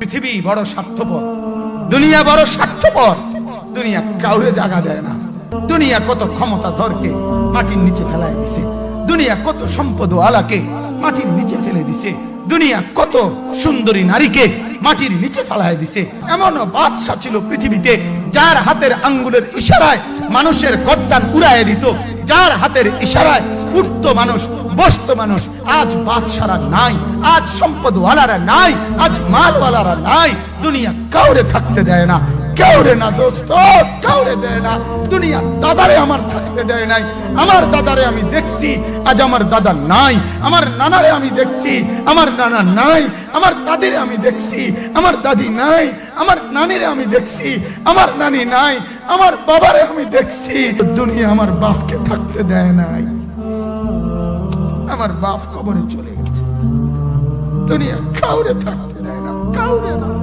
পৃথিবী বড় স্বার্থপর, দুনিয়া বড় স্বার্থপর। দুনিয়া কাউরে জায়গা দেয় না। দুনিয়া কত ক্ষমতাধরকে মাটির নিচে ফেলায় দিছে। দুনিয়া কত সম্পদ আলাকে মাটির নিচে ফেলে দিছে। দুনিয়া কত সুন্দরী নারীকে মাটির নিচে ফেলায় দিছে। এমন বাদশা ছিল পৃথিবীতে যার হাতের আঙ্গুলের ইশারায় মানুষের গর্দান উড়াইয়া দিত, যার হাতের ইশারায় উঠত মানুষ, বসত মানুষ। আজ বাদশারা নাই, আজ সম্পদওয়ালারা নাই, আজ মালওয়ালারা নাই। দুনিয়া কাউরে থাকতে দেয় না, কাউরে না দোস্ত, কাউরে দেয় না। দুনিয়া দাদারে আমার থাকতে দেয় নাই। আমার দাদারে আমি দেখছি, আজ আমার দাদা নাই। আমার নানারে আমি দেখছি, আমার নানা নাই। আমার দাদিরে আমি দেখছি, আমার দাদি নাই। আমার নানিরে আমি দেখছি, আমার নানি নাই। আমার বাবারে আমি দেখছি। দুনিয়া আমার বাপকে থাকতে দেয় নাই। আমার বাপ কবরে চলে গেছে। দুনিয়া কাউরে থাকতে দেয় না, কাউরে না।